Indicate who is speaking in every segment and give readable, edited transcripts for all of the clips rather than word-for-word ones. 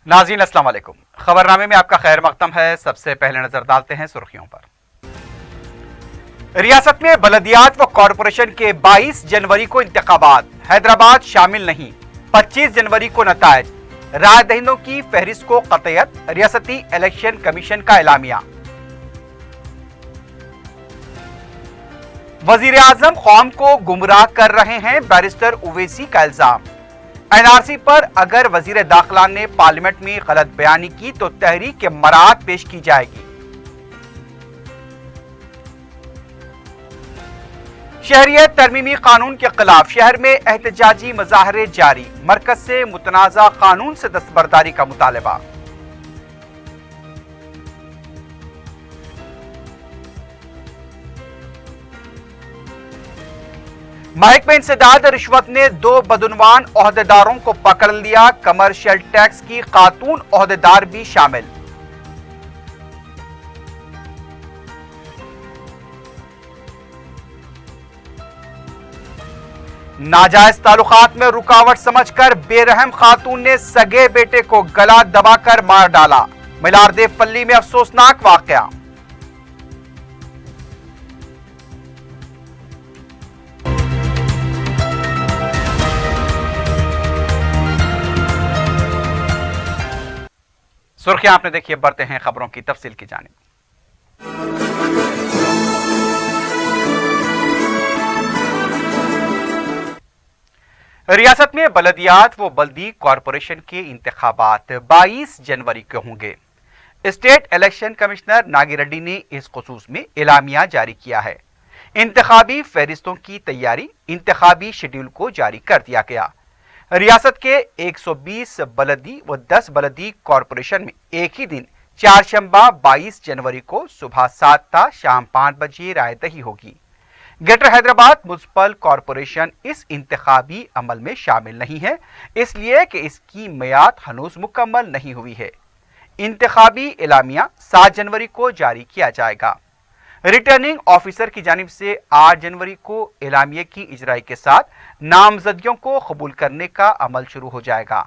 Speaker 1: नाज़रीन अस्सलाम वालेकुम। खबरनामे में आपका खैर मकदम है। सबसे पहले नजर डालते हैं सुर्खियों पर। रियासत में बलदियात व कॉरपोरेशन के 22 जनवरी को इंतखाबात, हैदराबाद शामिल नहीं। 25 जनवरी को नतायज, राय दहिंदों की फहरिस्त को कतईयत, रियासती इलेक्शन कमीशन का एलामिया। वजीर आजम कौम को गुमराह कर रहे हैं, बैरिस्टर उवैसी का इल्जाम। एनआरसी पर अगर वजीर दाखिला ने पार्लियामेंट में गलत बयानी की तो तहरीक के मराहत पेश की जाएगी। शहरियत तरमीमी कानून के खिलाफ शहर में एहतजाजी मुजाहरे जारी, मरकज से मुतनाज़ा कानून से दस्तबरदारी का मुतालबा। महकमे इंसदाद रिश्वत ने 2 बदउनवान ओहदेदारों को पकड़ लिया, कमर्शियल टैक्स की खातून ओहदेदार भी शामिल। नाजायज ताल्लुकात में रुकावट समझकर बेरहम खातून ने सगे बेटे को गला दबाकर मार डाला, मिलारदेव पल्ली में अफसोसनाक वाकया। सुर्खियां आपने देखिए, बढ़ते हैं खबरों की तफसील की जानिब। रियासत में बलदियात व बल्दी कॉरपोरेशन के इंतखाबात 22 जनवरी को होंगे। State election commissioner Nagi Reddy ने इस खुसूस में एलामिया जारी किया है। इंतखाबी फहरिस्तों की तैयारी, इंतखाबी शेड्यूल को जारी कर दिया गया। रियासत के 120 बलदी व 10 बलदी कॉरपोरेशन में एक ही दिन चारशंबा 22 जनवरी को सुबह 7 ता शाम 5 बजे रायदही होगी। ग्रेटर हैदराबाद म्युनिसिपल कॉरपोरेशन इस इंतखाबी अमल में शामिल नहीं है, इसलिए कि इसकी मियाद हनूज मुकम्मल नहीं हुई है। इंतखाबी एलामिया 7 जनवरी को जारी किया जाएगा। रिटर्निंग ऑफिसर की जानिब से 8 जनवरी को एलामिया की इजराई के साथ नामजदगियों को कबूल करने का अमल शुरू हो जाएगा।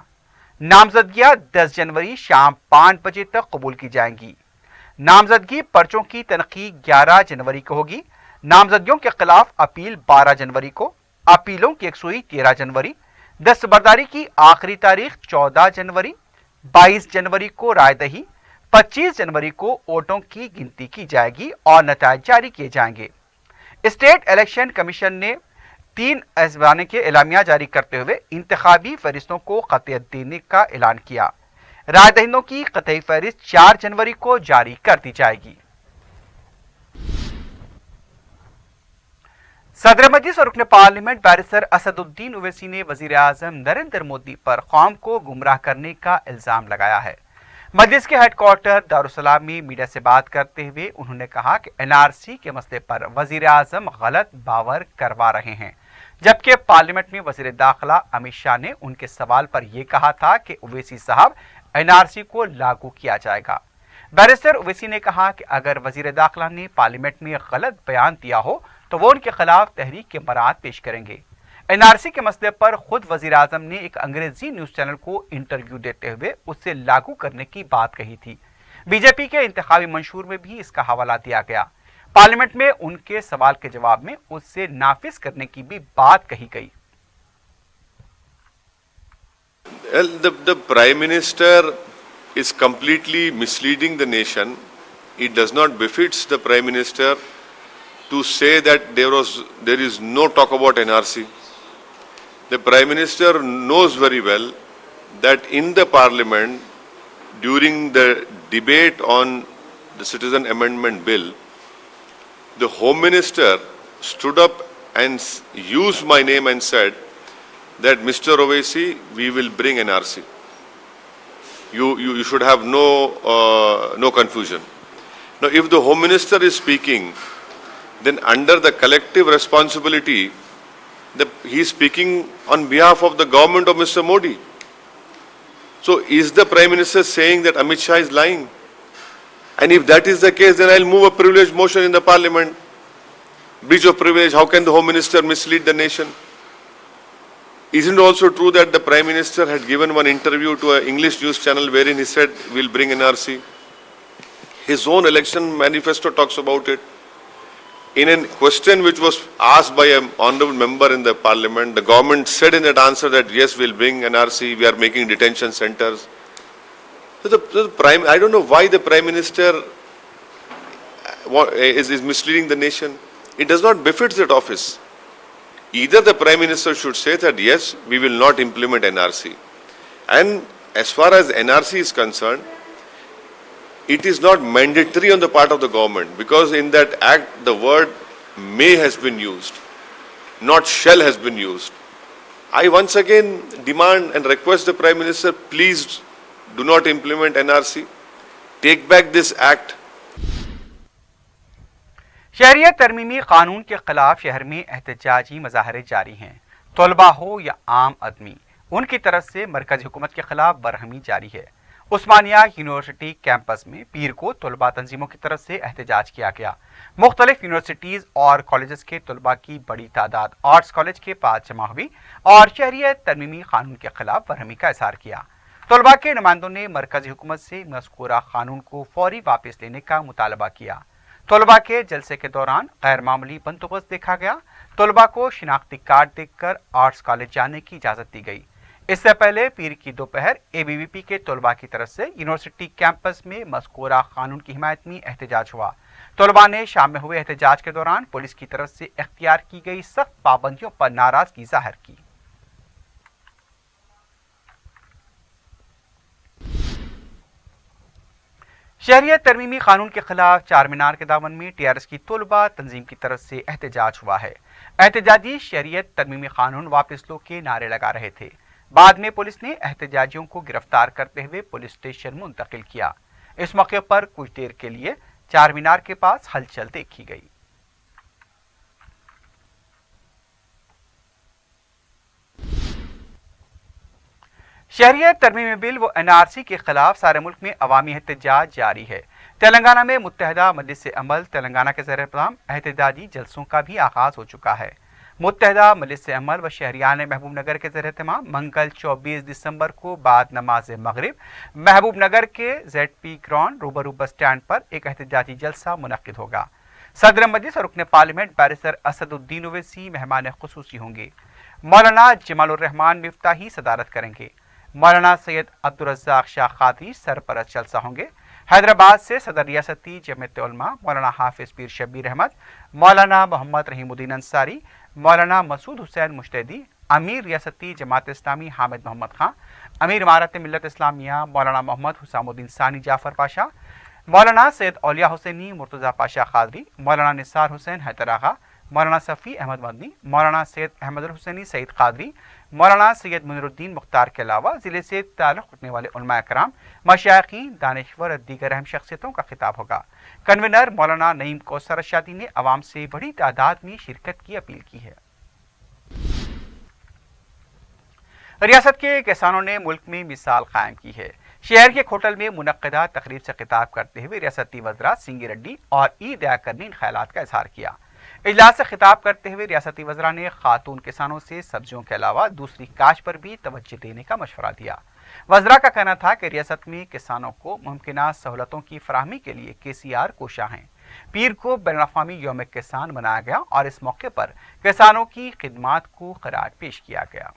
Speaker 1: नामजदगियां 10 जनवरी शाम 5 बजे तक कबूल की जाएंगी। नामजदगी पर्चों की तनकीद 11 जनवरी को होगी। नामजदगियों के खिलाफ अपील 12 जनवरी को, अपीलों की यकसुई 13 जनवरी, दस्तबरदारी की आखिरी तारीख 14 जनवरी, 22 जनवरी को रायदही, 25 जनवरी को वोटों की गिनती की जाएगी और नतायज जारी किए जाएंगे। स्टेट इलेक्शन कमीशन ने 3 अजवाने के एलामिया जारी करते हुए इंतखाबी फहरिस्तों को कतईयत देने का ऐलान किया। राय दहिंदों की कतई फहरिस्त 4 जनवरी को जारी कर दी जाएगी। सदर मजलिस और रुकन पार्लियामेंट बैरिस्टर असदुद्दीन ओवैसी ने वजीर आजम नरेंद्र मोदी पर कौम को गुमराह करने का इल्जाम लगाया है। मजलिस के हेडक्वार्टर दारुसलाम में मीडिया से बात करते हुए उन्होंने कहा कि एनआरसी के मसले पर वजीर आजम गलत बावर करवा रहे हैं, जबकि पार्लियामेंट में वजीर दाखिला अमित शाह ने उनके सवाल पर यह कहा था कि ओवैसी साहब एनआरसी को लागू किया जाएगा। बैरिस्टर ओवैसी ने कहा कि अगर वजीर दाखिला ने पार्लियामेंट में गलत बयान दिया हो तो वो उनके खिलाफ तहरीक के मराहत पेश करेंगे। एनआरसी के मसले पर खुद वजीर आजम ने एक अंग्रेजी न्यूज चैनल को इंटरव्यू देते हुए उससे लागू करने की बात कही थी। बीजेपी के इंतखाबी मंशूर में भी इसका हवाला दिया गया। पार्लियामेंट में उनके सवाल के जवाब में उससे नाफिज करने की भी बात कही गई।
Speaker 2: The Prime Minister is completely misleading the nation. It does not befits the Prime Minister to say that there is no talk about NRC. The Prime Minister knows very well that in the Parliament, during the debate on the Citizen Amendment Bill, the Home Minister stood up and used my name and said that Mr. Owaisi, we will bring NRC. You should have no confusion. Now, if the Home Minister is speaking, then under the collective responsibility, he is speaking on behalf of the government of Mr. Modi. So, is the Prime Minister saying that Amit Shah is lying? And if that is the case, then I will move a privilege motion in the Parliament. Breach of privilege, how can the Home Minister mislead the nation? Isn't it also true that the Prime Minister had given one interview to an English news channel wherein he said, we'll bring NRC? His own election manifesto talks about it. In a question which was asked by an honorable member in the parliament, the government said in that answer that yes, we'll bring NRC, we are making detention centers. So I don't know why the Prime Minister is misleading the nation. It does not befit that office. Either the Prime Minister should say that yes, we will not implement NRC. And as far as NRC is concerned, it is not mandatory on the part of the government, because in that act the word may has been used, not shall has been used. I once again demand and request the Prime Minister, please do not implement NRC. Take back this act.
Speaker 1: शहरियत तरमीमी कानून के खिलाफ शहर में एहतजाजी मजाहरे जारी हैं। तलबा हो या आम आदमी, उनकी तरफ से मरकजी हुकूमत के खिलाफ बरहमी जारी है। उस्मानिया यूनिवर्सिटी कैंपस में पीर को तलबा तंजीमों की तरफ से एहतजाज किया गया। मुख्तलिफ यूनिवर्सिटीज़ और कॉलेज के तलबा की बड़ी तादाद आर्ट्स कॉलेज के पास जमा हुई और शहरियत तरमीमी कानून के खिलाफ बरहमी का इजहार किया। तलबा के नुमाइंदों ने मरकजी हुकूमत से मज़कूरा कानून को फौरी वापस लेने का मुतालबा किया। तलबा के जलसे के दौरान गैर मामूली बंदोबस्त देखा गया। तलबा को शिनाख्ती कार्ड देखकर आर्ट्स कॉलेज जाने की इजाज़त दी गई। इससे पहले पीर की दोपहर ABVP के तलबा की तरफ से यूनिवर्सिटी कैंपस में मज़कूरा कानून की हिमायत में एहतजाज हुआ। तलबा ने शाम में हुए एहतजाज के दौरान पुलिस की तरफ से इख्तियार की गई सख्त पाबंदियों पर नाराजगी जाहिर की। शहरियत तरमीमी कानून के खिलाफ चार मीनार के दामन में TRS की तलबा तंजीम की तरफ से एहतजाज हुआ है। एहतजाजी शहरियत तरमीमी कानून वापस लो के नारे लगा रहे थे। बाद में पुलिस ने एहतजाजियों को गिरफ्तार करते हुए पुलिस स्टेशन मुंतकिल किया। इस मौके पर कुछ देर के लिए चार मीनार के पास हलचल देखी गई। शहरियत तरमीमी बिल व NRC के खिलाफ सारे मुल्क में अवामी एहतजाज जारी है। तेलंगाना में मुत्तहिदा मजलिस अमल तेलंगाना के ज़ेर इक़्तिदाम एहतजाजी जलसों का भी आगाज हो चुका है। मुत्तहिदा मजलिस अमल व शहरियान महबूब नगर के ज़ेर इत्तेमाम मंगल 24 दिसंबर को बाद नमाज मगरिब महबूब नगर के ZP ग्राउंड रूबरू बस स्टैंड पर एक एहतजाजी जलसा मुनक्किद होगा। सदर मजलिस और रुकन पार्लियामेंट बैरिस्टर असदुद्दीन ओवैसी मेहमान खुसूसी होंगे। मौलाना जमालुर रहमान मिफ्ताही सदारत करेंगे। मौलाना सैयद अब्दुल रज़्ज़ाक शाह क़ादरी सरपरस्त जलसा होंगे। हैदराबाद से सदर रियासती जमीयत उलमा मौलाना हाफिज पीर शब्बीर अहमद, मौलाना मोहम्मद रहीमुद्दीन अंसारी, मौलाना मसूद हुसैन मुश्तदी, अमीर रियासती जमात इस्लामी हामिद मोहम्मद खां, अमीर इमारत मिल्लत इस्लामिया मौलाना मोहम्मद हुसामुद्दीन सानी जाफ़र पाशा, मौलाना सैयद औलिया हुसैनी मुर्तज़ा पाशा क़ादरी, मौलाना निसार हुसैन हैदर आगा, मौलाना सफ़ी अहमद मदनी, मौलाना सैयद अहमद हुसैनी सईद क़ादरी, मौलाना सैयद मुनीरुद्दीन मुख्तार के अलावा ज़िले से ताल्लुक़ रखने वाले उलमा कराम, मशाइख़ीन, दानिश्वर और दीगर अहम शख्सियतों का खिताब होगा। कन्वीनर मौलाना नईम कौसर रशादी ने अवाम से बड़ी तादाद में शिरकत की अपील की है। रियासत के किसानों ने मुल्क में मिसाल कायम की है। शहर के खोटल में मुनक्किदा तकरीब से खिताब करते हुए रियासती वज़रा सिंगी रेड्डी और ई दयाकर ने इन ख्यालात का इजहार किया। इजलास से खिताब करते हुए रियासती वज़रा ने खातून किसानों से सब्जियों के अलावा दूसरी काश पर भी तवज्जो देने का मशवरा दिया। वज़रा का कहना था कि रियासत में किसानों को मुमकिना सहूलतों की फराहमी के लिए KCR कोशा हैं। पीर को बैनुल-अक़वामी यौम किसान मनाया गया और इस मौके पर किसानों की खिदमात को ख़राज पेश किया गया।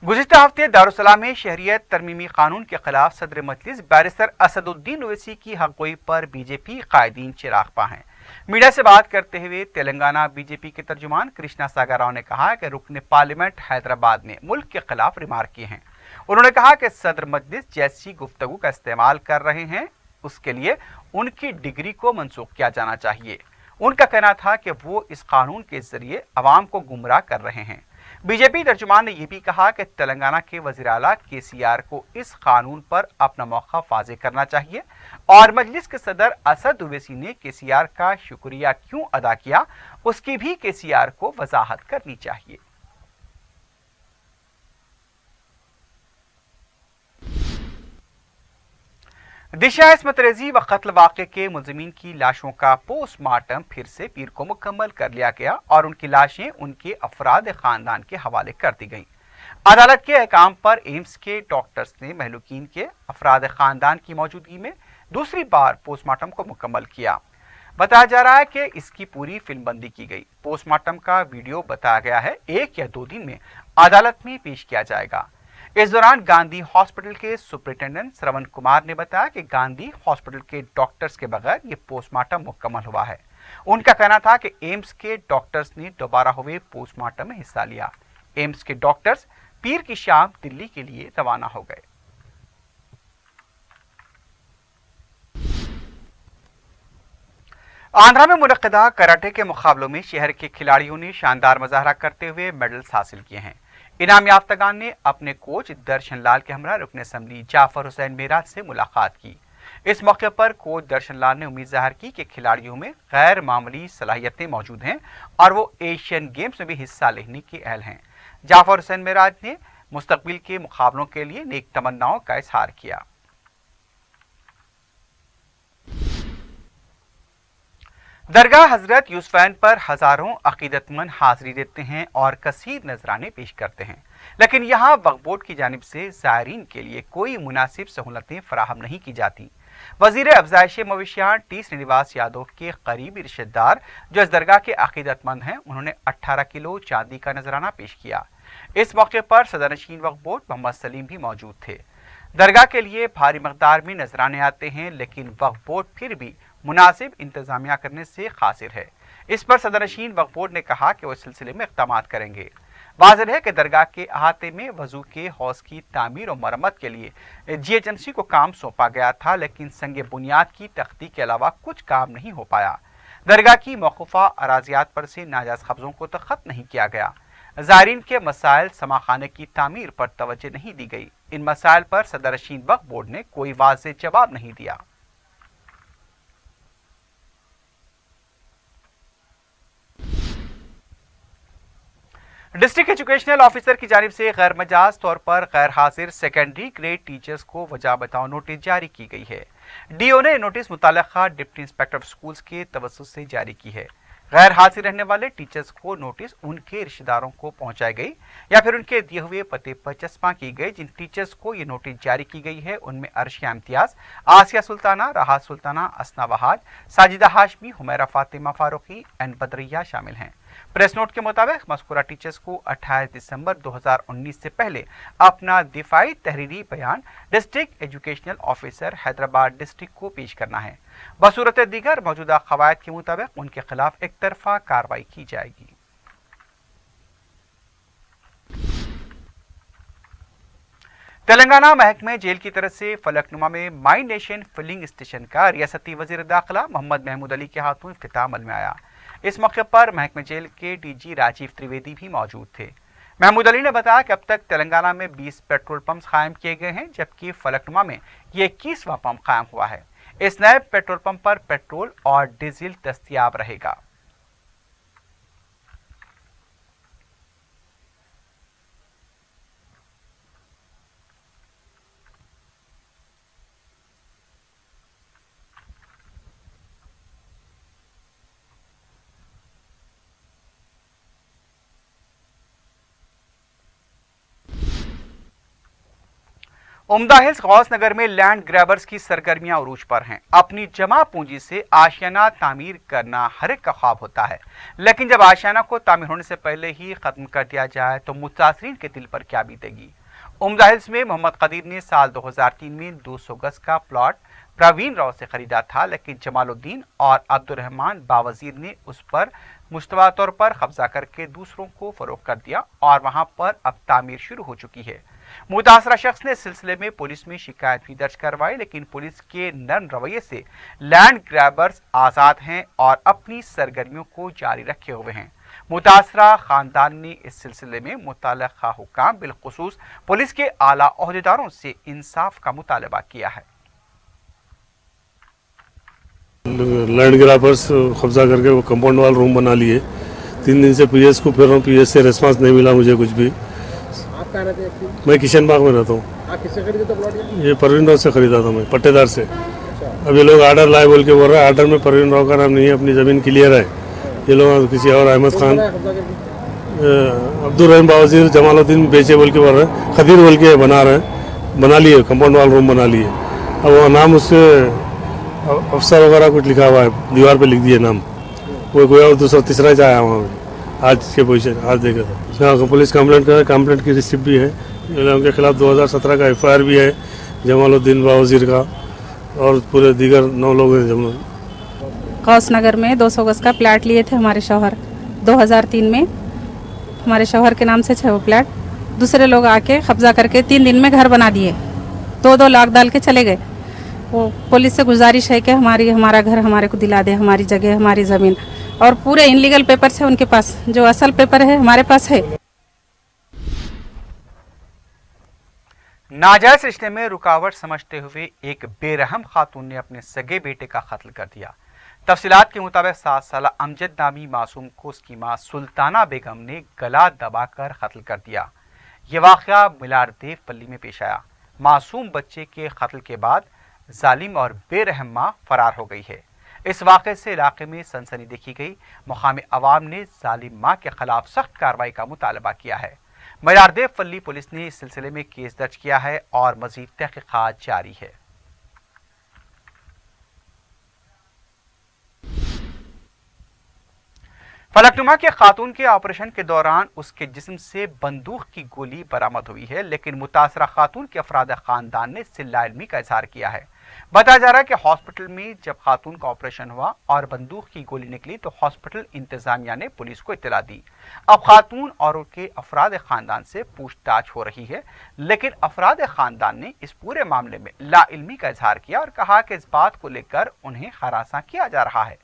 Speaker 1: गुज़िश्ता हफ्ते दारुसलाम में शहरियत तरमीमी कानून के खिलाफ सदर मजलिस बैरिस्टर असदुद्दीन ओवैसी की हक़गोई पर BJP कायदीन चिराग पा हैं। मीडिया से बात करते हुए तेलंगाना BJP के तर्जुमान कृष्णा सागर राव ने कहा कि रुकन पार्लियामेंट हैदराबाद ने मुल्क के खिलाफ रिमार्क किए हैं। उन्होंने कहा कि सदर मजलिस जैसी गुफ्तगू का इस्तेमाल कर रहे हैं उसके लिए उनकी डिग्री को मनसूख किया जाना चाहिए। उनका कहना था कि वो इस कानून के जरिए अवाम को गुमराह कर रहे हैं। BJP तर्जुमान ने यह भी कहा कि तेलंगाना के वज़ीर आला KCR को इस कानून पर अपना मौक़िफ़ वाज़ेह करना चाहिए और मजलिस के सदर असद ओवैसी ने KCR का शुक्रिया क्यों अदा किया उसकी भी KCR को वजाहत करनी चाहिए। दिशा इस्मत रेजी व कत्ल वाक़े के मुलज़िमीन की लाशों का पोस्टमार्टम फिर से पीर को मुकम्मल कर लिया गया और उनकी लाशें उनके अफराद खानदान के हवाले कर दी गईं। अदालत के अहकाम पर एम्स के डॉक्टर्स ने महलूकीन के अफराद खानदान की मौजूदगी में दूसरी बार पोस्टमार्टम को मुकम्मल किया। बताया जा रहा है कि इसकी पूरी फिल्मबंदी की गई। पोस्टमार्टम का वीडियो बताया गया है 1 या 2 दिन में अदालत में पेश किया जाएगा। इस दौरान गांधी हॉस्पिटल के सुपरिटेंडेंट श्रवण कुमार ने बताया कि गांधी हॉस्पिटल के डॉक्टर्स के बगैर ये पोस्टमार्टम मुकम्मल हुआ है। उनका कहना था कि एम्स के डॉक्टर्स ने दोबारा हुए पोस्टमार्टम में हिस्सा लिया। एम्स के डॉक्टर्स पीर की शाम दिल्ली के लिए रवाना हो गए। आंध्रा में मुनक्किदा कराटे के मुकाबलों में शहर के खिलाड़ियों ने शानदार मुजाहरा करते हुए मेडल्स हासिल किए हैं। इनाम याफ्तागान ने अपने कोच दर्शन लाल के हमरा रुकन असम्बली जाफर हुसैन मेराज से मुलाकात की। इस मौके पर कोच दर्शन लाल ने उम्मीद जाहिर की कि खिलाड़ियों में गैर मामूली सलाहियतें मौजूद हैं और वो एशियन गेम्स में भी हिस्सा लेने के अहल हैं। जाफर हुसैन मेराज ने मुस्तकबिल के मुकाबलों के लिए नेक तमन्नाओं का इजहार किया। दरगाह हजरत यूसुफैन पर हजारों अकीदतमंद हाजिरी देते हैं और कसीर नजराने पेश करते हैं, लेकिन यहाँ वक्फ बोर्ड की जानिब से ज़ायरीन के लिए कोई मुनासिब सहूलतें फराहम नहीं की जाती। वजीर अफजाइश मवेशियात टी श्रीनिवास यादव के करीबी रिश्तेदार जो इस दरगाह के अकीदतमंद हैं, उन्होंने 18 किलो चांदी का नजराना पेश किया। इस मौके पर सदर नशीन वक्फ बोर्ड मोहम्मद सलीम भी मौजूद थे। दरगाह के लिए भारी मकदार में नजराने आते हैं, लेकिन वक्फ बोर्ड फिर भी मुनासिब इंतजामिया करने से कासिर है। इस पर सदर नशीन वक्फ बोर्ड ने कहा कि वो इस सिलसिले में इक़दामात करेंगे। वाज़ेह है कि दरगाह के अहाते में वजू के हौज की तामीर और मरम्मत के लिए GHMC को काम सौंपा गया था, लेकिन संग बुनियाद की तख्ती के अलावा कुछ काम नहीं हो पाया। दरगाह की मौकूफा अराजियात पर से नाजायज़ कब्जों को तो खत्म नहीं किया गया। ज़ायरीन के मसाइल समाखाने की तामीर पर तवज्जो नहीं दी गई। इन मसाइल पर सदर नशीन वक्फ बोर्ड ने कोई वाज़ेह जवाब नहीं दिया। डिस्ट्रिक्ट एजुकेशनल ऑफिसर की जानिब से गैर मजाज तौर पर गैर हाजिर सेकेंडरी ग्रेड टीचर्स को वजह बताओ नोटिस जारी की गई है। डीओ ने नोटिस मुताल्लिका डिप्टी इंस्पेक्टर ऑफ स्कूल्स के तवज्जुह से जारी की है। गैर हाजिर रहने वाले टीचर्स को नोटिस उनके रिश्तेदारों को पहुंचाई गई या फिर उनके दिए हुए पते पर चस्पा की गई। जिन टीचर्स को ये नोटिस जारी की गई है उनमें अर्शिया इम्तियाज, आसिया सुल्ताना, राहत सुल्ताना, असना वहाज, साजिदा हाशमी, हुमैरा फातिमा फारूकी एंड बदरिया शामिल हैं। प्रेस नोट के मुताबिक मज़कूरा टीचर्स को 28 दिसंबर 2019 से पहले अपना दिफाई तहरीरी बयान district educational officer Hyderabad district को पेश करना है। बसूरत दीगर मौजूदा कवायद के मुताबिक उनके खिलाफ एक तरफा कार्रवाई की जाएगी। तेलंगाना महकमे जेल की तरफ से फलकनुमा में माई नेशन फिलिंग स्टेशन का रियासती वजीर दाखिला मोहम्मद महमूद अली के हाथों इफ्तिताह अमल में आया। इस मौके पर महकमे जेल के DG राजीव त्रिवेदी भी मौजूद थे। महमूद अली ने बताया कि अब तक तेलंगाना में 20 पेट्रोल पंप कायम किए गए हैं, जबकि फलकनुमा में ये 21वां पंप कायम हुआ है। इस नए पेट्रोल पंप पर पेट्रोल और डीजल दस्तयाब रहेगा। उम्दा हिल्स गौस नगर में लैंड ग्रैबर्स की सरगर्मियां उरूज पर हैं। अपनी जमा पूंजी से आशियाना तामीर करना हर एक का ख्वाब होता है, लेकिन जब आशियाना को तामीर होने से पहले ही खत्म कर दिया जाए तो मुतासरीन के दिल पर क्या बीतेगी। उम्दा हिल्स में मोहम्मद कदीर ने साल 2003 में 200 गज का प्लॉट प्रवीण राव से खरीदा था, लेकिन जमालुद्दीन और अब्दुर्रहमान बावजीर ने उस पर मुश्तबा तौर पर कब्जा करके दूसरों को फरोख्त कर दिया और वहां पर अब तामीर शुरू हो चुकी है। मुतासरा शख्स ने इस सिलसिले में पुलिस में शिकायत भी दर्ज करवाई, लेकिन पुलिस के नर्म रवैये से लैंड ग्रैबर्स आज़ाद हैं और अपनी सरगर्मियों को जारी रखे हुए हैं। मुतासरा खानदान ने इस सिलसिले में मुतल्लिका हुकाम बिलखुसूस पुलिस के आला ओहदेदारों से इंसाफ का मुतालबा किया है।
Speaker 3: लैंड ग्रैबर्स कब्जा करके वो कंपाउंड वाल रूम बना लिए। 3 दिन से PS को फिर रहा हूँ, PS से रिस्पांस नहीं मिला मुझे कुछ भी।
Speaker 4: आप कहाँ रहते हैं?
Speaker 3: मैं किशन बाग में रहता हूँ।
Speaker 4: किससे खरीदे थे प्लॉट
Speaker 3: ये परवीन राव से खरीदा था मैं, पट्टेदार से। अभी लोग आर्डर लाए बोल के बोल रहे हैं, आर्डर में परवीन राव का नाम नहीं है, अपनी ज़मीन क्लियर है। ये लोग किसी और अहमद खान, अब्दुल रहीम बावजीर, जमालुद्दीन बेचे बोल के बोल रहे हैं, खदीर बोल के बना रहे हैं, बना लिए, कंपाउंड वाल रूम बना लिए। अब वो नाम उससे अफसर वगैरह कुछ लिखा हुआ है, दीवार पे लिख दिए नाम। वो कोई और दूसरा तीसरा चाहे वहाँ पे, आज के पोजीशन आज देखा था। हाँ, पुलिस कंप्लेंट की रिसिप्ट भी है। इन लोगों के खिलाफ 2017 का FIR भी है, जमालुद्दीन बावजीर का, और पूरे दीगर 9 लोग हैं।
Speaker 5: कौस नगर में 200 गज का प्लाट लिए थे हमारे शौहर 2003 में। हमारे शौहर के नाम से है वो प्लाट। दूसरे लोग आके कब्जा करके 3 दिन में घर बना दिए, 2 लाख डाल के चले गए। वो पुलिस से गुजारिश है कि हमारा घर हमारे को दिला दे, हमारी जगह, हमारी ज़मीन। और पूरे इनलीगल पेपर्स है उनके पास, जो असल पेपर है हमारे पास है।
Speaker 1: नाजायज रिश्ते में रुकावट समझते हुए एक बेरहम खातून ने अपने सगे बेटे का कत्ल कर दिया। तफसीलात के मुताबिक 7 साल अमजद नामी मासूम को उसकी मां सुल्ताना बेगम ने गला दबाकर कत्ल कर दिया। ये वाक़या मिलारदेव पल्ली में पेश आया। मासूम बच्चे के कत्ल के बाद जालिम और बेरहम मां फरार हो गई है। इस वाक़े से इलाके में सनसनी देखी गई। मुकामी अवाम ने जालिम मां के खिलाफ सख्त कार्रवाई का मुतालबा किया है। मिलारदेव पल्ली पुलिस ने इस सिलसिले में केस दर्ज किया है और मजीद तहकीकात जारी है। फलकनुमा के खातून के ऑपरेशन के दौरान उसके जिस्म से बंदूक की गोली बरामद हुई है, लेकिन मुतासरा खातून के अफराद खानदान ने इससे लाइल्मी का इजहार किया है। बताया जा रहा है कि हॉस्पिटल में जब खातून का ऑपरेशन हुआ और बंदूक की गोली निकली तो हॉस्पिटल इंतजामिया ने पुलिस को इत्तला दी। अब खातून और उनके अफराद खानदान से पूछताछ हो रही है, लेकिन अफराद खानदान ने इस पूरे मामले में लाइल्मी का इजहार किया और कहा कि इस बात को लेकर उन्हें हरासा किया जा रहा है।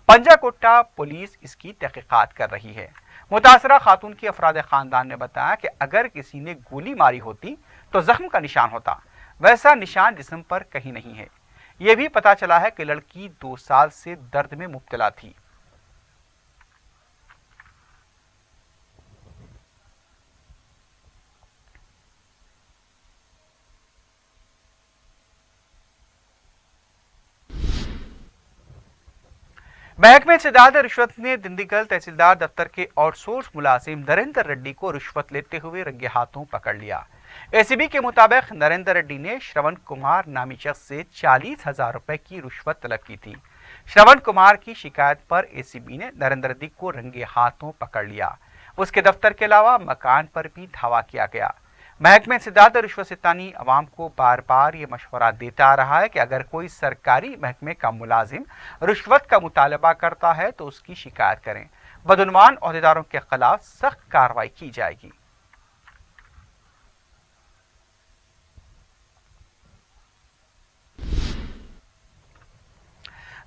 Speaker 1: पंजाकोट्टा पुलिस इसकी तहकीकात कर रही है। मुतासरा खातून की अफराद खानदान ने बताया कि अगर किसी ने गोली मारी होती तो जख्म का निशान होता, वैसा निशान जिस्म पर कहीं नहीं है। यह भी पता चला है कि लड़की 2 साल से दर्द में मुब्तला थी। महकमे इंसदाद रिश्वत ने दिंडीगल तहसीलदार दफ्तर के आउटसोर्स मुलाजिम नरेंद्र रेड्डी को रिश्वत लेते हुए रंगे हाथों पकड़ लिया। एसीबी के मुताबिक नरेंद्र रेड्डी ने श्रवण कुमार नामी शख्स से 40,000 रुपए की रिश्वत तलब की थी। श्रवण कुमार की शिकायत पर एसीबी ने नरेंद्र रेड्डी को रंगे हाथों पकड़ लिया। उसके दफ्तर के अलावा मकान पर भी धावा किया गया। महकमे इंसदाद रिश्वत सितानी अवाम को बार बार ये मशवरा देता आ रहा है कि अगर कोई सरकारी महकमे का मुलाजिम रिश्वत का मुतालबा करता है तो उसकी शिकायत करें। बदउनवान ओहदेदारों के खिलाफ सख्त कार्रवाई की जाएगी।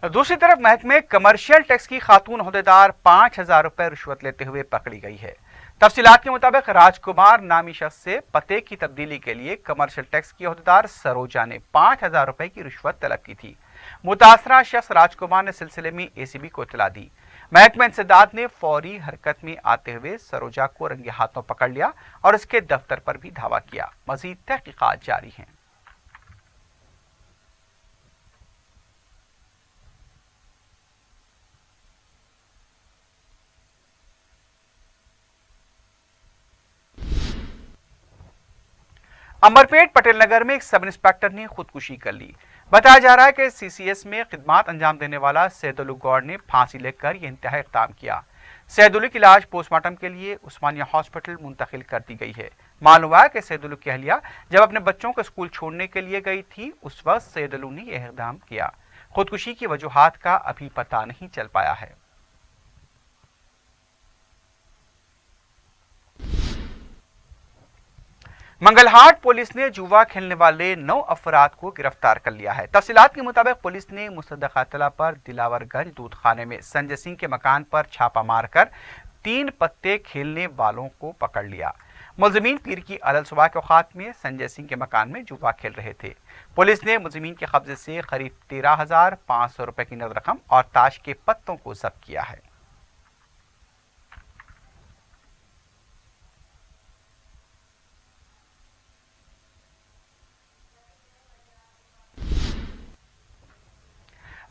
Speaker 1: दूसरी तरफ महकमे कमर्शियल टैक्स की खातून ओहदेदार 5,000 रुपए रिश्वत लेते हुए पकड़ी गई है। तफसीलात के मुताबिक राजकुमार नामी शख्स से पते की तब्दीली के लिए कमर्शियल टैक्स की ओहदेदार सरोजा ने 5,000 रुपए की रिश्वत तलब की थी। मुतासरा शख्स राजकुमार ने सिलसिले में एसीबी को इत्तला दी। महकमा इंसदाद ने फौरी हरकत में आते हुए सरोजा को रंगे हाथों पकड़ लिया और उसके दफ्तर पर भी धावा किया। मजीद तहकीकात जारी हैं। अमरपेट पटेल नगर में एक सब इंस्पेक्टर ने खुदकुशी कर ली। बताया जा रहा है कि सीसीएस में खिदमात अंजाम देने वाला सैदुल गौर ने फांसी लेकर यह इंतहाई इक़दाम किया। सैदुल की लाश पोस्टमार्टम के लिए उस्मानिया हॉस्पिटल मुंतकिल कर दी गई है। मालूम हुआ कि सैदुल की अहलिया जब अपने बच्चों को स्कूल छोड़ने के लिए गई थी, उस वक्त सैदुल ने यह इक़दाम किया। खुदकुशी की वजूहात का अभी पता नहीं चल पाया है। मंगलहाट पुलिस ने जुआ खेलने वाले 9 अफराद को गिरफ्तार कर लिया है। तफसीलात के मुताबिक पुलिस ने मुसद्दक़ इत्तला पर दिलावरगंज दूध खाने में संजय सिंह के मकान पर छापा मारकर 3 पत्ते खेलने वालों को पकड़ लिया। मुलजिमीन पीर की अलल सुबह के औक़ात में संजय सिंह के मकान में जुआ खेल रहे थे। पुलिस ने मुलजिमीन के कब्जे से करीब 13,500 रुपए की नकद रकम और ताश के पत्तों को जब्त किया है।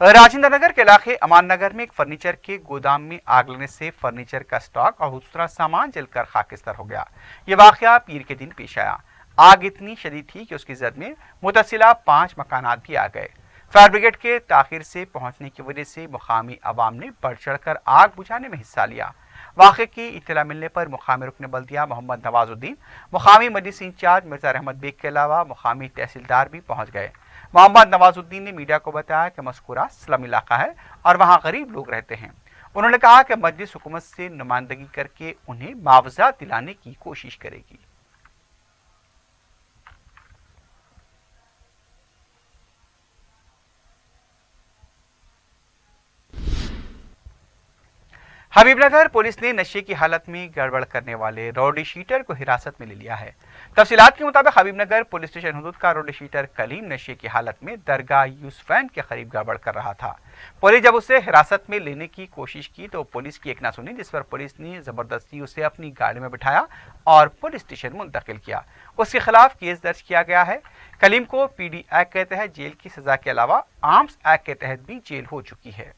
Speaker 1: राजेंद्र नगर के इलाके अमान नगर में एक फर्नीचर के गोदाम में आग लगने से फर्नीचर का स्टॉक और दूसरा सामान जलकर खाकिस्तान हो गया। ये वाकया पीर के दिन पेश आया। आग इतनी शदीद थी कि उसकी जद में मुतसिला 5 मकानात भी आ गए। फायर ब्रिगेड के ताखिर से पहुंचने की वजह से मुकामी अवाम ने बढ़ चढ़कर आग बुझाने में हिस्सा लिया। वाक़े की इत्तला मिलने पर मुकामी रुकन बल्दिया मोहम्मद नवाजुद्दीन, मुकामी मजलिस इंचार्ज मिर्जा रहमत बेग के अलावा मुकामी तहसीलदार भी पहुंच गए। मोहम्मद नवाजुद्दीन ने मीडिया को बताया कि मस्कुरा स्लम इलाका है और वहां गरीब लोग रहते हैं। उन्होंने कहा कि मजलिस हुकूमत से नुमाइंदगी करके उन्हें मुआवजा दिलाने की कोशिश करेगी। हबीबनगर पुलिस ने नशे की हालत में गड़बड़ करने वाले रोडी शीटर को हिरासत में ले लिया है। तफसीलात के मुताबिक हबीबनगर पुलिस स्टेशन हुदूद का रोडी शीटर कलीम नशे की हालत में दरगाह यूसुफैन के करीब गड़बड़ कर रहा था। पुलिस जब उसे हिरासत में लेने की कोशिश की तो पुलिस की एक ना सुनी, जिस पर पुलिस ने जबरदस्ती उसे अपनी गाड़ी में बिठाया और पुलिस स्टेशन मुंतकिल किया। उसके खिलाफ केस दर्ज किया गया है। कलीम को पीडी एक्ट के तहत जेल की सजा के अलावा आर्म्स एक्ट के तहत भी जेल हो चुकी है।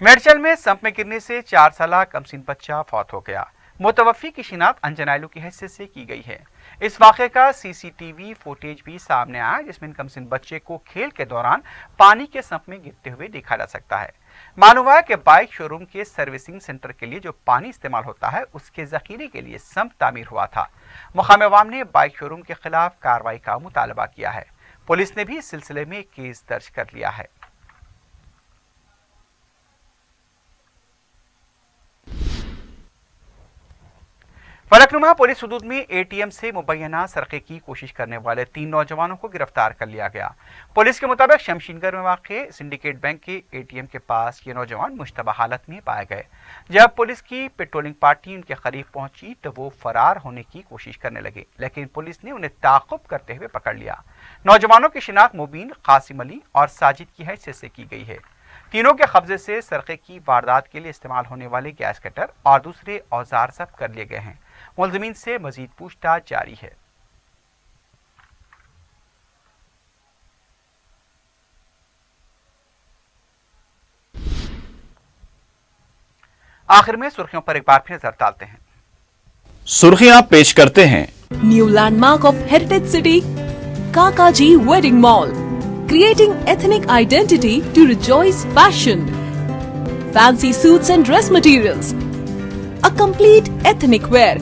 Speaker 1: मेडचल में संप में गिरने से 4 साला कमसीन बच्चा फौत हो गया। मुतवफ़ी की शिनाख्त अंजनाइलू की हैसियत से की गई है। इस वाक़े का सीसीटीवी फुटेज भी सामने आया, जिसमें कमसीन बच्चे को खेल के दौरान पानी के संप में गिरते हुए देखा जा सकता है। मालूम हुआ कि बाइक शोरूम के सर्विसिंग सेंटर के लिए जो पानी इस्तेमाल होता है उसके ज़ख़ीरे के लिए संप तामीर हुआ था। मुक़ामी अवाम ने बाइक शोरूम के खिलाफ कार्रवाई का मुतालबा किया है। पुलिस ने भी इस सिलसिले में केस दर्ज कर लिया है। फलकनुमा पुलिस हुदूद में एटीएम से मुबैना सरक़े की कोशिश करने वाले 3 नौजवानों को गिरफ्तार कर लिया गया। पुलिस के मुताबिक शमशीनगर में वाक़े सिंडिकेट बैंक के एटीएम के पास ये नौजवान मुश्तबा हालत में पाए गए। जब पुलिस की पेट्रोलिंग पार्टी उनके करीब पहुंची तो वो फरार होने की कोशिश करने लगे, लेकिन पुलिस ने उन्हें ताक़ुब करते हुए पकड़ लिया। नौजवानों की शिनाख्त मुबीन, कासिम अली और साजिद की हैसियत से की गई है। तीनों के कब्जे से सरक़े की वारदात के लिए इस्तेमाल होने वाले गैस कटर और दूसरे औजार जब्त कर लिए गए हैं। मुलज़िमीन से मजीद पूछताछ जारी है। आखिर में सुर्खियों पर एक बार फिर नजर डालते हैं।
Speaker 4: सुर्खियां पेश करते हैं।
Speaker 6: New landmark of heritage city, Kakaji wedding mall, creating ethnic identity to rejoice fashion, fancy suits and dress materials, a complete ethnic wear.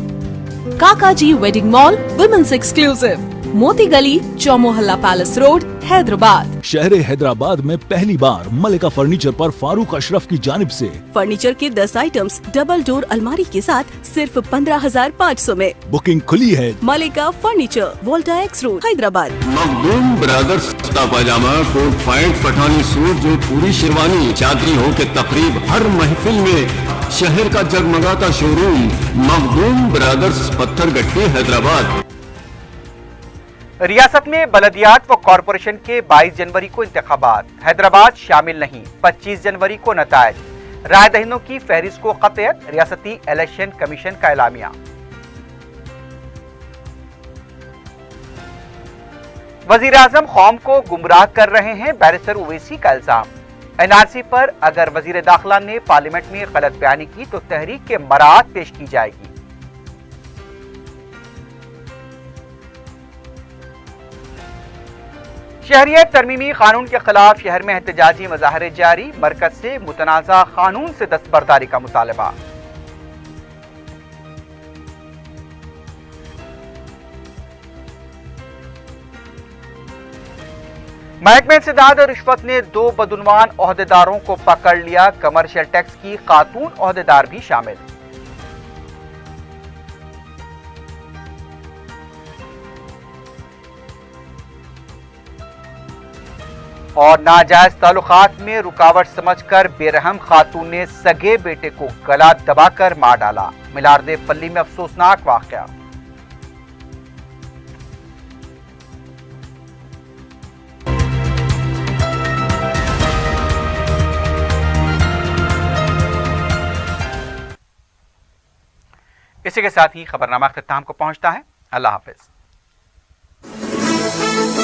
Speaker 6: Kakaji Wedding Mall, women's exclusive, मोती गली, चौमोहल्ला पैलेस रोड, हैदराबाद।
Speaker 7: शहर हैदराबाद में पहली बार मलिका फर्नीचर पर फारूक अशरफ की जानिब से
Speaker 6: फर्नीचर के 10 आइटम्स डबल डोर अलमारी के साथ सिर्फ 15,500 में।
Speaker 7: बुकिंग खुली है।
Speaker 6: Malika furniture, Volta X road, Hyderabad.
Speaker 8: Makhdoom brothers kurta pajama, coat pant, Pathani suit, जो पूरी शेरवानी, चादरी हो के तकरीब, हर महफिल में शहर का जगमगाता शोरूम मखदूम ब्रदर्स, पत्थर गट्टी, हैदराबाद।
Speaker 1: रियासत में बलदियात व कॉरपोरेशन के 22 जनवरी को इंतखाबात, हैदराबाद शामिल नहीं। 25 जनवरी को नतायज, राय दहिंदों की फहरिस्त को क़तयत, रियासती इलेक्शन कमीशन का एलामिया। वजीर आजम कौम को गुमराह कर रहे हैं, बैरिस्टर उवैसी का इल्जाम। एनआरसी पर अगर वजीर दाखिला ने पार्लियामेंट में गलत बयानी की तो तहरीक के मराहत पेश की जाएगी। शहरियत तरमीमी कानून के खिलाफ शहर में एहतजाजी मुजाहरे जारी, मरकज से मुतनाज़ा कानून से दस्तबरदारी का मुतालबा। महकमे इंसदाद और रिश्वत ने 2 बदउनवान ओहदेदारों को पकड़ लिया, कमर्शियल टैक्स की खातून ओहदेदार भी शामिल। और नाजायज ताल्लुकात में रुकावट समझकर बेरहम खातून ने सगे बेटे को गला दबाकर मार डाला, मिलारदे पल्ली में अफसोसनाक वाकया। इसी के साथ ही खबरनामा अख्ताम को पहुंचता है। अल्लाह हाफिज।
Speaker 2: है।